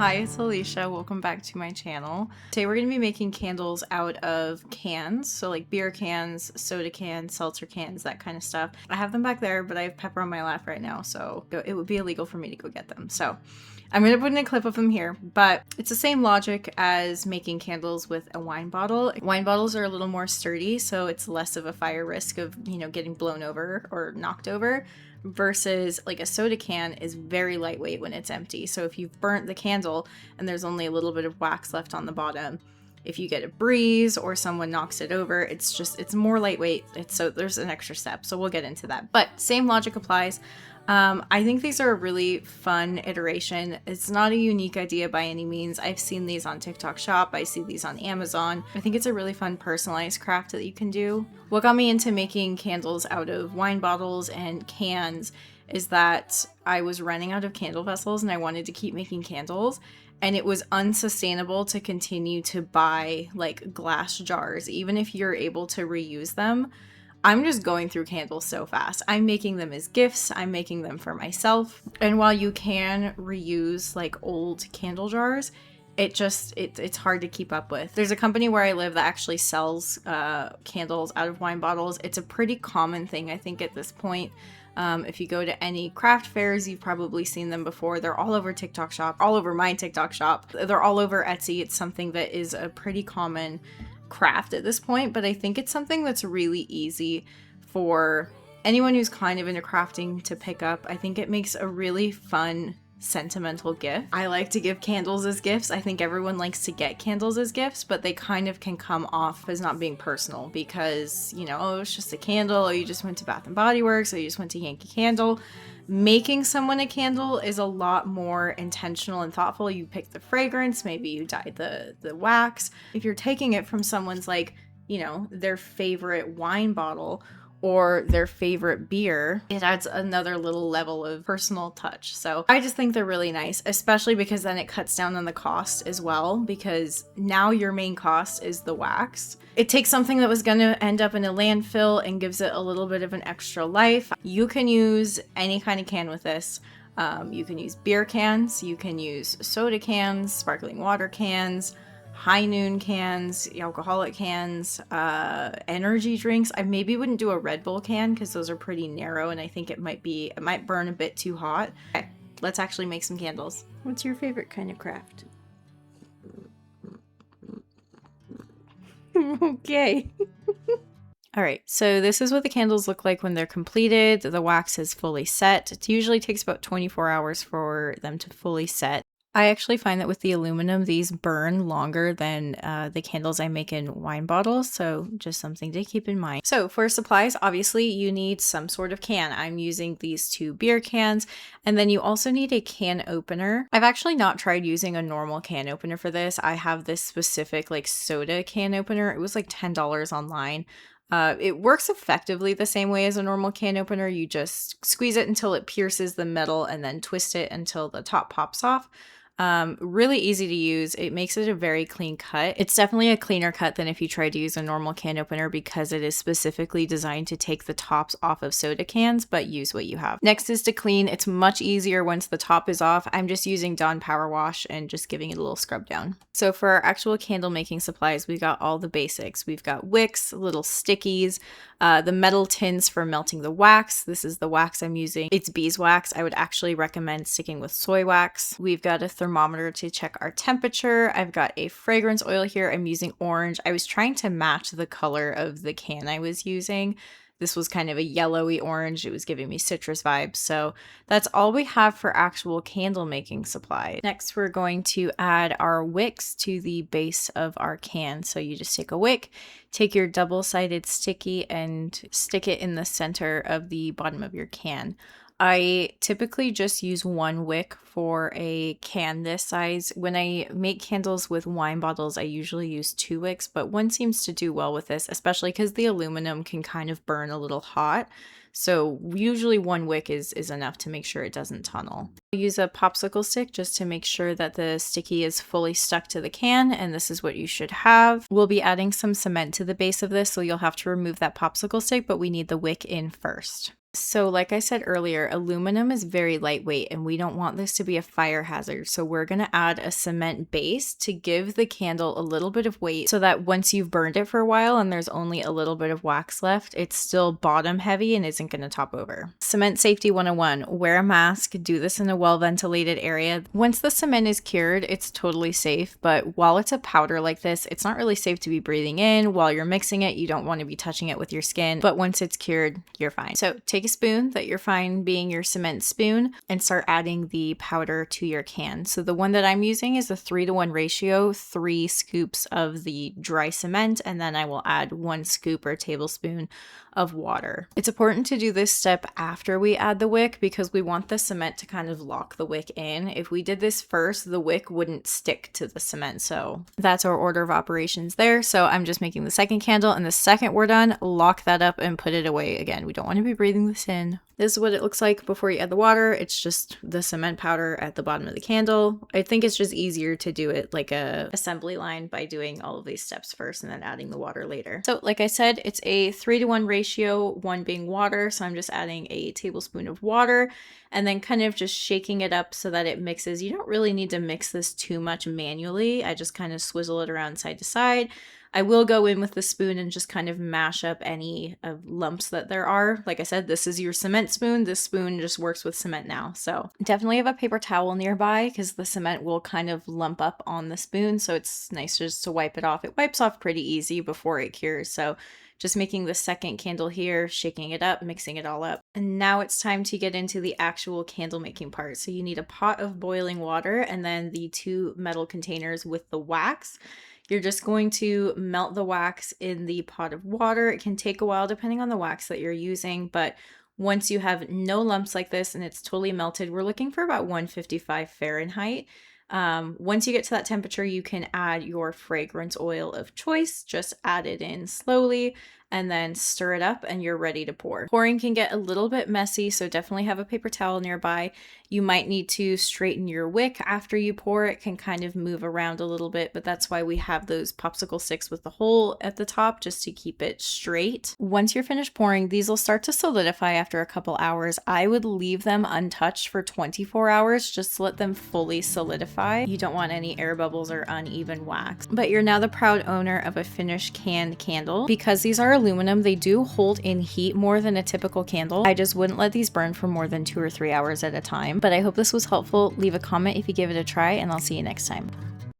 Hi, it's Alicia. Welcome back to my channel. Today we're going to be making candles out of cans, so like beer cans, soda cans, seltzer cans, that kind of stuff. I have them back there, but I have Pepper on my lap right now, so it would be illegal for me to go get them. So I'm going to put in a clip of them here, but it's the same logic as making candles with a wine bottle. Wine bottles are a little more sturdy, so it's less of a fire risk of, getting blown over or knocked over, versus like a soda can is very lightweight when it's empty. So if you've burnt the candle and there's only a little bit of wax left on the bottom, if you get a breeze or someone knocks it over, it's more lightweight. So there's an extra step. So we'll get into that. But same logic applies. I think these are a really fun iteration. It's not a unique idea by any means. I've seen these on TikTok Shop. I see these on Amazon. I think it's a really fun personalized craft that you can do. What got me into making candles out of wine bottles and cans is that I was running out of candle vessels and I wanted to keep making candles. And it was unsustainable to continue to buy like glass jars, even if you're able to reuse them. I'm just going through candles so fast. I'm making them as gifts. I'm making them for myself. And while you can reuse like old candle jars, it's hard to keep up with. There's a company where I live that actually sells candles out of wine bottles. It's a pretty common thing, I think, at this point. If you go to any craft fairs, you've probably seen them before. They're all over TikTok Shop, all over my TikTok Shop. They're all over Etsy. It's something that is a pretty common craft at this point, but I think it's something that's really easy for anyone who's kind of into crafting to pick up. I think it makes a really fun, sentimental gift. I like to give candles as gifts. I think everyone likes to get candles as gifts, but they kind of can come off as not being personal because, oh, it's just a candle, or you just went to Bath and Body Works, or you just went to Yankee Candle. Making someone a candle is a lot more intentional and thoughtful. You pick the fragrance, maybe you dye the wax. If you're taking it from someone's their favorite wine bottle or their favorite beer, it adds another little level of personal touch. So I just think they're really nice, especially because then it cuts down on the cost as well, because now your main cost is the wax. It takes something that was going to end up in a landfill and gives it a little bit of an extra life. You can use any kind of can with this. You can use beer cans, you can use soda cans, sparkling water cans, high noon cans, alcoholic cans, energy drinks. I maybe wouldn't do a Red Bull can because those are pretty narrow and I think it might burn a bit too hot. Okay, let's actually make some candles. What's your favorite kind of craft? Okay. All right, so this is what the candles look like when they're completed. The wax is fully set. It usually takes about 24 hours for them to fully set. I actually find that with the aluminum, these burn longer than the candles I make in wine bottles, so just something to keep in mind. So for supplies, obviously you need some sort of can. I'm using these 2 beer cans, and then you also need a can opener. I've actually not tried using a normal can opener for this. I have this specific like soda can opener. It was like $10 online. It works effectively the same way as a normal can opener. You just squeeze it until it pierces the metal and then twist it until the top pops off. Really easy to use. It makes it a very clean cut. It's definitely a cleaner cut than if you try to use a normal can opener because it is specifically designed to take the tops off of soda cans, but use what you have. Next is to clean. It's much easier once the top is off. I'm just using Dawn Power Wash and just giving it a little scrub down. So for our actual candle making supplies, we got all the basics. We've got wicks, little stickies, the metal tins for melting the wax. This is the wax I'm using. It's beeswax. I would actually recommend sticking with soy wax. We've got a thermometer to check our temperature. I've got a fragrance oil here. I'm using orange. I was trying to match the color of the can I was using. This was kind of a yellowy orange. It was giving me citrus vibes. So that's all we have for actual candle making supply. Next, we're going to add our wicks to the base of our can. So you just take a wick, take your double-sided sticky and stick it in the center of the bottom of your can. I typically just use 1 wick for a can this size. When I make candles with wine bottles, I usually use 2 wicks, but 1 seems to do well with this, especially because the aluminum can kind of burn a little hot. So usually one wick is enough to make sure it doesn't tunnel. Use a popsicle stick just to make sure that the sticky is fully stuck to the can, and this is what you should have. We'll be adding some cement to the base of this, so you'll have to remove that popsicle stick, but we need the wick in first. So like I said earlier, aluminum is very lightweight and we don't want this to be a fire hazard. So we're going to add a cement base to give the candle a little bit of weight so that once you've burned it for a while and there's only a little bit of wax left, it's still bottom heavy and isn't going to top over. Cement safety 101, wear a mask, do this in a well ventilated area. Once the cement is cured, it's totally safe, but while it's a powder like this, it's not really safe to be breathing in. While you're mixing it, you don't want to be touching it with your skin, but once it's cured, you're fine. So take a spoon that you're fine being your cement spoon and start adding the powder to your can. So the one that I'm using is a 3-to-1 ratio, 3 scoops of the dry cement, and then I will add 1 scoop or tablespoon of water. It's important to do this step after we add the wick because we want the cement to kind of lock the wick in. If we did this first, the wick wouldn't stick to the cement. So that's our order of operations there. So I'm just making the second candle, and the second we're done, lock that up and put it away again. We don't want to be breathing this in. This is what it looks like before you add the water. It's just the cement powder at the bottom of the candle. I think it's just easier to do it like a assembly line by doing all of these steps first and then adding the water later. So like I said, it's a 3-to-1 ratio, 1 being water. So I'm just adding a tablespoon of water and then kind of just shaking it up so that it mixes. You don't really need to mix this too much manually. I just kind of swizzle it around side to side. I will go in with the spoon and just kind of mash up any lumps that there are. Like I said, this is your cement spoon. This spoon just works with cement now. So definitely have a paper towel nearby because the cement will kind of lump up on the spoon. So it's nice just to wipe it off. It wipes off pretty easy before it cures. So just making the second candle here, shaking it up, mixing it all up. And now it's time to get into the actual candle making part. So you need a pot of boiling water and then the 2 metal containers with the wax. You're just going to melt the wax in the pot of water. It can take a while depending on the wax that you're using, but once you have no lumps like this and it's totally melted, we're looking for about 155 Fahrenheit. Once you get to that temperature, you can add your fragrance oil of choice. Just add it in slowly and then stir it up and you're ready to pour. Pouring can get a little bit messy, so definitely have a paper towel nearby. You might need to straighten your wick after you pour. It can kind of move around a little bit, but that's why we have those popsicle sticks with the hole at the top just to keep it straight. Once you're finished pouring, these will start to solidify after a couple hours. I would leave them untouched for 24 hours just to let them fully solidify. You don't want any air bubbles or uneven wax. But you're now the proud owner of a finished canned candle. Because these are aluminum, they do hold in heat more than a typical candle. I just wouldn't let these burn for more than 2 or 3 hours at a time. But I hope this was helpful. Leave a comment if you give it a try, and I'll see you next time.